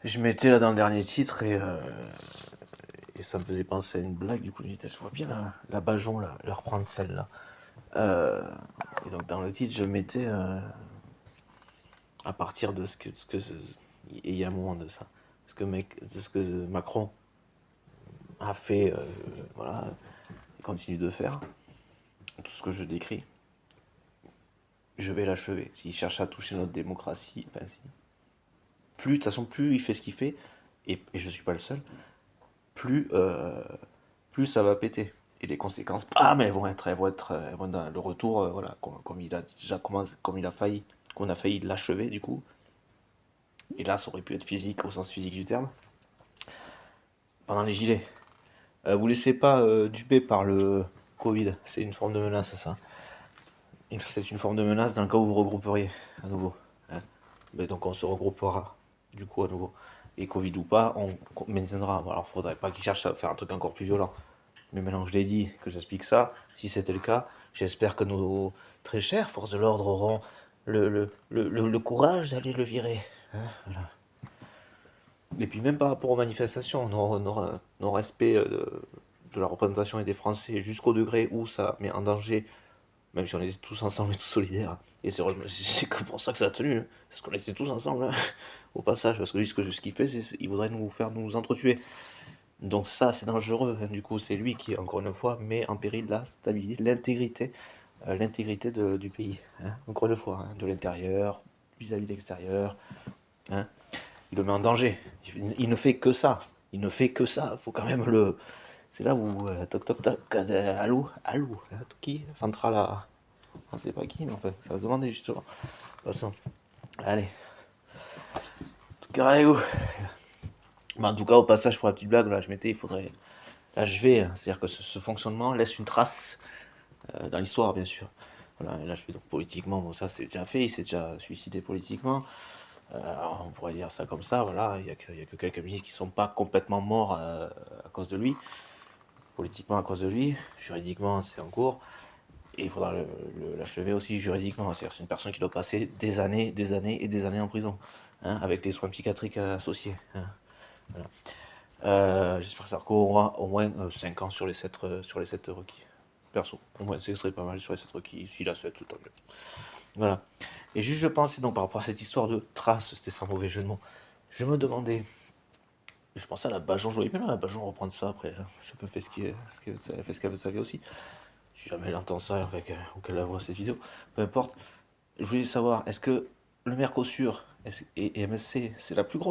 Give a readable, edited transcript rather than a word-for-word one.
Je mettais là dans le dernier titre et ça me faisait penser à une blague. Du coup, je me disais, je vois bien la Bajon là, leur prendre celle-là. Euh, et donc, dans le titre, je mettais à partir de et il y a un moment de ça. De ce que Macron a fait, voilà, et continue de faire, tout ce que je décris, je vais l'achever. S'il cherche à toucher notre démocratie, enfin, si. Plus, de toute façon, plus il fait ce qu'il fait, et je suis pas le seul, plus, plus ça va péter. Et les conséquences, bam, elles vont être dans le retour, voilà, comme il a déjà commencé, comme il a failli, qu'on a failli l'achever du coup. Et là, ça aurait pu être physique au sens physique du terme. Pendant les gilets, vous laissez pas duper par le Covid. C'est une forme de menace, ça. C'est une forme de menace dans le cas où vous regrouperiez à nouveau, hein. Mais donc on se regroupera du coup à nouveau. Et Covid ou pas, on maintiendra. Bon, alors faudrait pas qu'ils cherchent à faire un truc encore plus violent. Mais maintenant que je l'ai dit, que j'explique ça, si c'était le cas, j'espère que nos très chères forces de l'ordre auront le courage d'aller le virer, hein, voilà. Et puis même par rapport aux manifestations, nos respect de la représentation et des Français jusqu'au degré où ça met en danger, même si on était tous ensemble et tous solidaires. Et c'est que pour ça que ça a tenu, hein. C'est parce qu'on était tous ensemble, hein, au passage. Parce que lui, ce qu'il fait, c'est qu'il voudrait nous faire nous entretuer. Donc ça, c'est dangereux, hein. Du coup, c'est lui qui, encore une fois, met en péril la stabilité, l'intégrité du pays, hein. Encore une fois, hein, de l'intérieur, vis-à-vis de l'extérieur, hein. Il le met en danger. Il ne fait que ça. Il ne fait que ça. Faut quand même le. C'est là où toc toc toc. Allô, allô, hein, qui centrale à. On sait pas qui, mais enfin, ça va se demander justement. Passons. Allez. Carré-vous. Bah, en tout cas, au passage, pour la petite blague, là, je mettais, il faudrait l'achever, hein. C'est-à-dire que ce fonctionnement laisse une trace dans l'histoire, bien sûr. Voilà, et l'achever donc politiquement, bon, ça c'est déjà fait, il s'est déjà suicidé politiquement. On pourrait dire ça comme ça, voilà, il y a que quelques ministres qui sont pas complètement morts à cause de lui, politiquement à cause de lui, juridiquement c'est en cours, et il faudra l'achever aussi juridiquement, c'est-à-dire c'est une personne qui doit passer des années, des années et des années en prison, hein, avec les soins psychiatriques associés, hein, voilà. J'espère que ça recourra au moins 5 ans sur les 7 requis. Perso, au moins, ce serait pas mal sur les 7 requis. S'il a 7, tant mieux. Voilà. Et juste, je pensais donc par rapport à cette histoire de traces, c'était sans mauvais jeu de mots. Je me demandais, je pensais à la Bajon, je voyais bien la Bajon reprendre ça après. Hein. Chacun fait ce qu'elle veut de sa vie aussi. Si jamais elle entend ça avec, ou qu'elle la voit cette vidéo, peu importe. Je voulais savoir, est-ce que le Mercosur et MSC, c'est la plus grosse